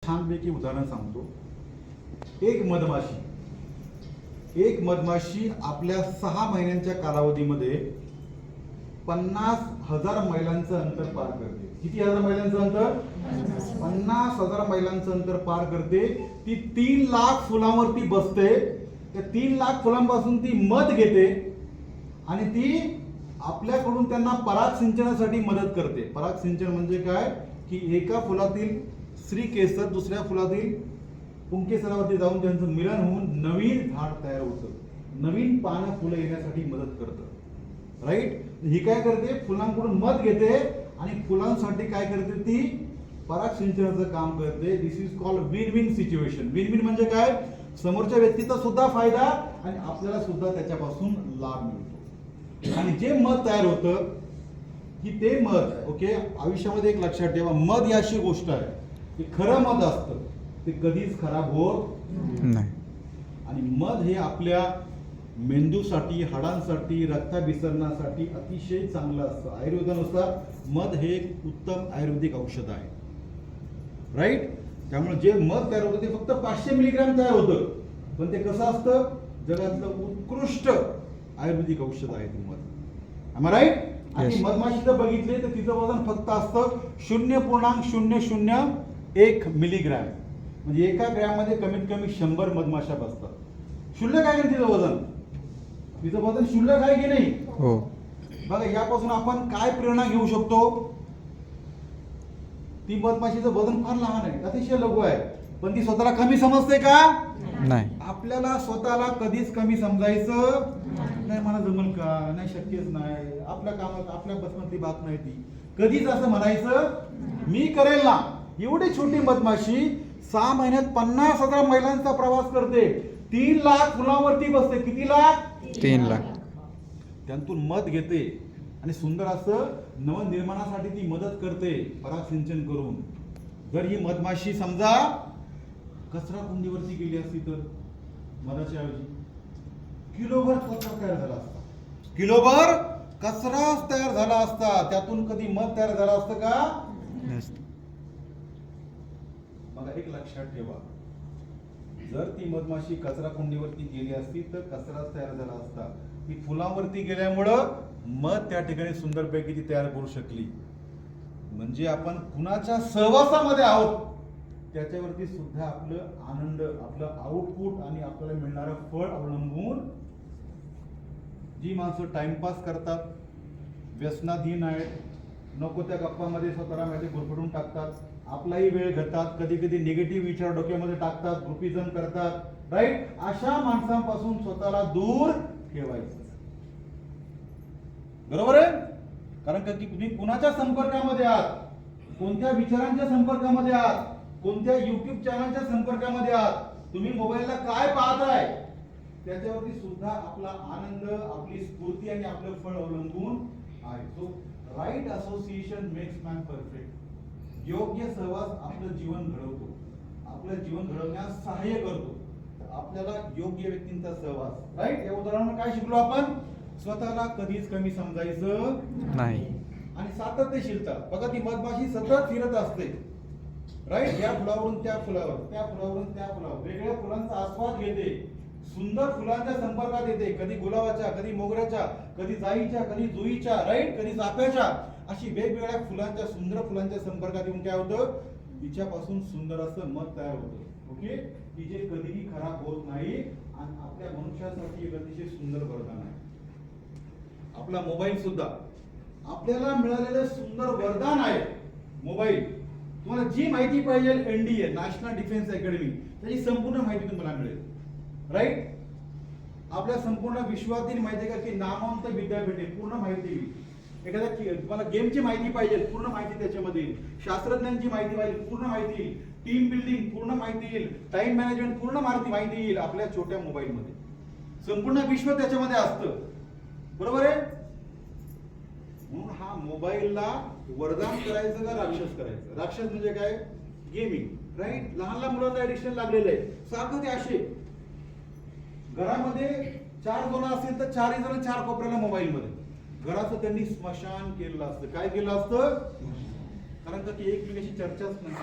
छानपैकी उदाहरण सांगतो. एक मधमाशी आपल्या 6 महिन्यांच्या कालावधीमध्ये 50,000 मैलांचं अंतर पार करते. किती हजार मैलांचं अंतर? 50,000 मैलांचं अंतर पार करते. ती 3 लाख फुलांवरती बसते. त्या 3 लाख फुलांपासून ती मध घेते आणि ती आपल्याकडून त्यांना पराग सिंचनासाठी मदत करते. पराग सिंचन म्हणजे काय की एका फुलातील स्त्री केसर दुसऱ्या फुलातील पुंकेसरावरती जाऊन त्यांचं मिलन होऊन नवीन झाड तयार होतं. नवीन पानं फुलं येण्यासाठी मदत करतं. राईट. ही काय करते? फुलांकडून मध घेते आणि फुलांसाठी काय करते? ती पराग सिंचनाचं काम करते. This is called win win situation. Win win म्हणजे काय? समोरच्या व्यक्तीचा सुद्धा फायदा आणि आपल्याला सुद्धा त्याच्यापासून लाभ मिळतो. आणि जे मध तयार होतं की ते मध, ओके, आयुष्यामध्ये एक लक्षात ठेवा, मध ही अशी गोष्ट आहे की खरं मध असतं ते कधीच खराब होत नाही. आणि मध हे आपल्या मेंदूसाठी, हाडांसाठी, रक्ताभिसरणासाठी अतिशय चांगलं असतं. आयुर्वेदानुसार मध हे एक उत्तम आयुर्वेदिक औषध आहे. राईट. त्यामुळे जे मध तयार होतं ते फक्त 500 मिलीग्रॅम तयार होतं, पण ते कसं असतं? जगातलं उत्कृष्ट आयुर्वेदिक औषध आहे ते मध. आम्हा राईट. आणि मधमाशी जर बघितले तर तिचं वजन फक्त असतं 0.001 मिलीग्रॅम. म्हणजे एका ग्रॅम मध्ये कमीत कमी 100 मधमाशा बसतात. क्षुल्लक आहे का तिचं वजन? तिचं वजन क्षुल्लक आहे की नाही? हो. बघा, यापासून आपण काय प्रेरणा घेऊ शकतो? ती मधमाशीचं वजन फार लहान आहे, अतिशय लघु आहे, पण ती स्वतःला कमी समजते का? नाही. आपल्याला स्वतःला कधीच कमी समजायचं नाही. मला जमल का? नाही, शक्यच नाही. आपल्या कामात आपल्या बसमधली बात नाही. ती कधीच असं म्हणायचं मी करेल ना. एवढी छोटी मधमाशी 6 महिन्यात 50,000 मैलांचा प्रवास करते. 3 लाख फुलांवरती बसते. किती लाख? 3 लाख. त्यांतून मध घेते आणि सुंदर असं नवनिर्माणासाठी ती मदत करते पराग सिंचन करून. जर ही मधमाशी समजा कचरा कुंडीवरती गेली असती तर मधाच्या ऐवजी किलोभर कचरा तयार झाला असता. किलोभर कचरा तयार झाला असता. त्यातून कधी मध तयार झाला असतं का? बघा, एक लक्षात ठेवा, जर ती मधमाशी कचरा कुंडीवरती गेली असती तर कचरा तयार झाला असता. ती फुलांवरती गेल्यामुळं मध त्या ठिकाणी सुंदरपैकी ती तयार करू शकली. म्हणजे आपण कुणाच्या सहवासामध्ये आहोत त्याच्यावरती सुद्धा आपलं आनंद, आपलं आउटपुट आणि आपल्याला मिळणारं फळ अवलंबून. जी माणसं टाइमपास करतात, व्यसनाधीन आहेत, नको त्या गप्पामध्ये स्वतःला माहिती गुरफटून टाकतात, आपलाही वेळ घेतात, कधी कधी निगेटिव्ह विचार डोक्यामध्ये टाकतात, ग्रुपिझम करतात, राईट, अशा माणसांपासून स्वतःला दूर ठेवायचं. बरोबर आहे? कारण का की तुम्ही कुणाच्या संपर्कामध्ये आहात, कोणत्या विचारांच्या संपर्कामध्ये आहात, कोणत्या युट्यूब चॅनलच्या संपर्कामध्ये आहात, तुम्ही मोबाईलला काय पाहताय त्याच्यावरती सुद्धा आपला आनंद, आपली स्फूर्ती आणि आपलं फळ अवलंबून आहे. So right association makes man perfect. योग्य सहवास आपलं जीवन घडवतो, आपलं जीवन घडवण्यास सहाय्य करतो. आपल्याला योग्य व्यक्तींचा सहवास. राईट. या उदाहरणानं काय शिकलो आपण? स्वतःला कधीच कमी समजायचं नाही. आणि सातत्यशीलता. बघा, ती मधमाशी सतत फिरत असते. राईट. या फुलावरून त्या फुलावर, त्या फुलावरून त्या फुलावर, वेगवेगळ्या फुलांचा आस्वाद घेते, सुंदर फुलांच्या संपर्कात येते. कधी गुलाबाच्या, कधी मोगऱ्याच्या, कधी जाईच्या, कधी जुईच्या, राईट, कधी चाफ्याच्या, अशी वेगवेगळ्या फुलांच्या, सुंदर फुलांच्या संपर्कात येऊन काय होतं? तिच्यापासून सुंदर असं मध तयार होतं. ओके. की जे कधीही खराब होत नाही आणि आपल्या मनुष्यासाठी एक अतिशय सुंदर वरदान आहे. आपला मोबाईल सुद्धा आपल्याला मिळालेलं सुंदर वरदान आहे. मोबाईल, तुम्हाला जी माहिती पाहिजे, एनडीए, नॅशनल डिफेन्स अकॅडमी, त्याची संपूर्ण माहिती तुम्हाला मिळेल. राईट. आपल्या संपूर्ण विश्वातील माहिती का की नामवंत विद्यापीठे पूर्ण माहिती येईल. एखाद्या तुम्हाला गेमची माहिती पाहिजे, पूर्ण माहिती त्याच्यामध्ये येईल. शास्त्रज्ञांची माहिती पाहिजे, पूर्ण माहिती येईल. टीम बिल्डिंग पूर्ण माहिती येईल. टाइम मॅनेजमेंट पूर्ण माहिती येईल आपल्या छोट्या मोबाईलमध्ये. संपूर्ण विश्व त्याच्यामध्ये असतं. बरोबर आहे? म्हणून हा मोबाईलला वरदान करायचं का राक्षस करायचं? राक्षस म्हणजे काय? गेमिंग. राईट. लहान लहान मुलांना ऍडिक्शन लागलेलं आहे. सारखं ते असे घरामध्ये 4 जण असेल तर 4 जण 4 कोपऱ्याला मोबाईलमध्ये. घराचं त्यांनी स्मशान केलेलं असतं. काय केलं असतं? कारण का की एकमेकांशी चर्चाच नाही.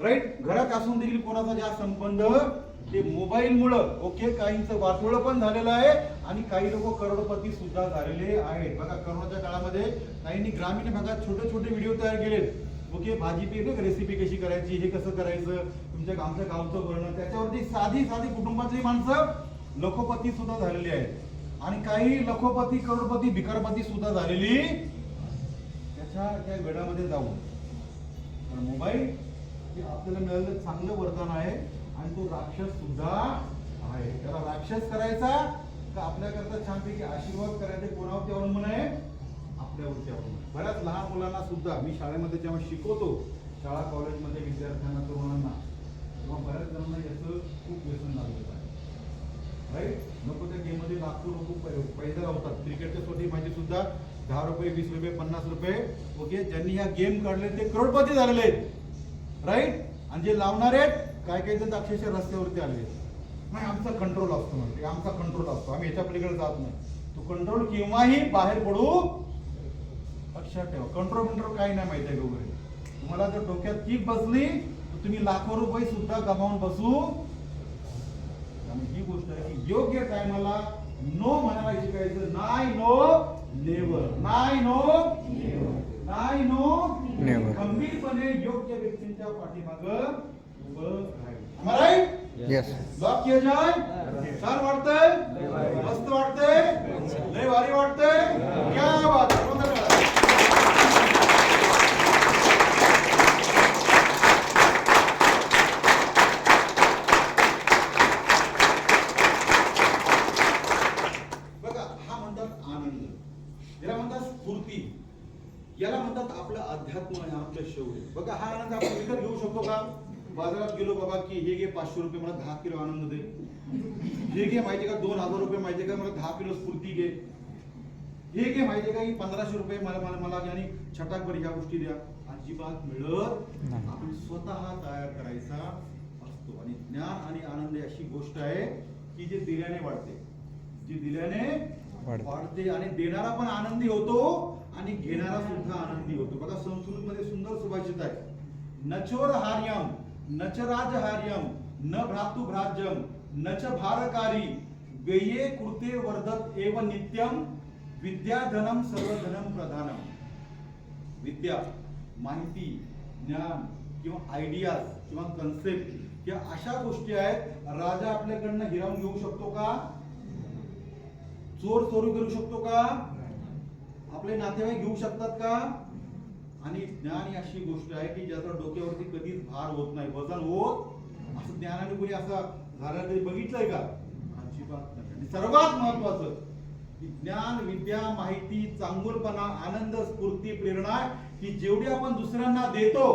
राईट. घरात असून देखील कोणाचा जास्त संबंध ते मोबाईलमुळं ओके काहींचं वाटोळं पण झालेलं आहे आणि काही लोक करोडपती सुद्धा झालेले आहेत. बघा करोनाच्या काळामध्ये काहींनी ग्रामीण भागात छोटे छोटे व्हिडिओ तयार केलेत ओके भाजी रेसिपी कशी करायची, हे कसं करायचं, तुमच्या आमच्या गावचं वर्णन, त्याच्यावरती साधी साधी कुटुंबातली माणसं लखोपती सुद्धा झालेली आहेत आणि काही लखोपती करोडपती भिकारपती सुद्धा झालेली त्या गडामध्ये जाऊन मोबाईल हे आपल्याला मिळालेलं चांगलं वरदान आहे आणि तो राक्षस सुद्धा आहे. त्याला राक्षस करायचा का आपल्याकरता छानपैकी आशीर्वाद करायचे कोणावरती अवलंबून आहे, आपल्यावरती अवलंबून. बऱ्याच लहान मुलांना सुद्धा मी शाळेमध्ये जेव्हा शिकवतो, शाळा कॉलेजमध्ये विद्यार्थ्यांना तरुणांना, तेव्हा बऱ्याच जणांना याचं खूप व्यसन लागलेलं आहे. राईट. नको त्या गेम मध्ये लाखो लोक पैसे लावतात. क्रिकेटच्या स्पर्धेमध्ये सुद्धा 10 रुपये 20 रुपये 50 रुपये ओके ज्यांनी ह्या गेम काढले ते करोडपती झालेले आहेत. राईट. आणि जे लावणारे आहेत काय काही जण अक्षरशः रस्त्यावरती आले नाही. आमचा कंट्रोल असतो म्हणजे आमचा कंट्रोल असतो, आम्ही याच्या पलीकडे जात नाही. तो कंट्रोल केव्हाही बाहेर पडू लक्षात ठेवा. कंट्रोल काही नाही माहिती आहे वगैरे. तुम्हाला जर डोक्यात किक बसली तर तुम्ही लाखो रुपये सुद्धा गमावून बसू. ही गोष्ट आहे की योग्य टायमाला नो म्हणायला शिकायचं. नाही नो नेव्हर, नाही नो नाही नो नेव्हर. गंभीरपणे योग्य व्यक्तींच्या पाठीमागं उभं राहायचं. यस. लॉक किया जाय. छान वाटतंय, मस्त वाटतंय, लय भारी वाटतंय. क्या बात आहे. बघा हा म्हणतात आनंद, याला म्हणतात स्फूर्ती, याला म्हणतात आपलं अध्यात्म आणि आपलं शौर्य. बघा हा आनंद आपण विकत घेऊ शकतो का? बाजारात गेलो बाबा की हे घे 500 रुपये मला 10 किलो आनंद दे, हे घे माहिती का 2000 रुपये माहिती का मला 10 किलो स्फूर्ती घे, हे घे माहिती का 1500 रुपये मला मला मला आणि छटाकभर ह्या गोष्टी द्या. अजिबात मिळत. आपण स्वतः तयार करायचा असतो. आणि ज्ञान आणि आनंद अशी गोष्ट आहे की जे दिल्याने वाढते, जी दिल्याने वाढते आणि देणारा पण आनंदी होतो आणि घेणारा सुद्धा आनंदी होतो. बघा संस्कृत मध्ये सुंदर सुभाषित आहे. नचोर हार्यम नच राजहार्यम न भ्रातु भ्राज्यम नच भारकारी व्यये कृते वर्धत एव नित्यम विद्याधनम सर्वधनम प्रधानम. विद्या, माहिती, ज्ञान किंवा आयडियाज किंवा कन्सेप्ट या अशा गोष्टी आहेत. राजा आपल्याकडनं हिरावून घेऊ शकतो का? चोर चोरी करू शकतो का? आपले नातेवाईक घेऊ शकतात का? आणि ज्ञान ही अशी गोष्ट आहे की ज्याचा डोक्यावरती कधीच भार होत नाही, वजन होत असं ज्ञानाने कोणी असं झालं तरी बघितलंय का? अजिबात नाही. आणि सर्वात महत्वाचं ज्ञान, विद्या, माहिती, चांगुलपणा, आनंद, स्फूर्ती, प्रेरणा ही जेवढी आपण दुसऱ्यांना देतो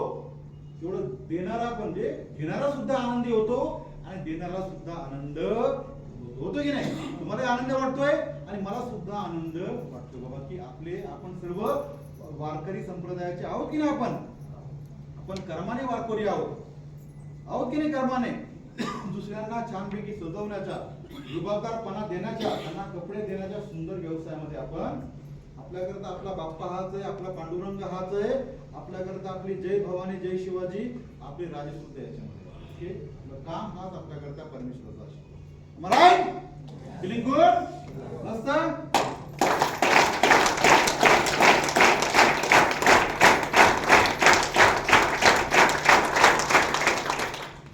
तेवढं देणारा म्हणजे घेणारा सुद्धा आनंदी होतो आणि देणारा सुद्धा आनंद होतो की नाही? तुम्हाला आनंद वाटतोय आणि मला सुद्धा आनंद वाटतो बाबा की आपण सर्व वारकरी संप्रदायाचे आहोत की नाही? आपण कर्माने वारकरी आहोत की नाही? कर्माने दुसऱ्यांना छानपैकी सजवण्याच्या, रुबाबदारपणा देण्याच्या, त्यांना कपडे देण्याच्या सुंदर व्यवसायामध्ये आपण आपल्याकरता आपला बाप्पा हाच आहे, आपला पांडुरंग हाच आहे, आपल्याकरता आपली जय भवानी जय शिवाजी आपले राजे सुद्धा याच्यामध्ये काम हाच आपल्याकरता परमेश्वराचा असतो. Am I right? Feeling good? मस्त.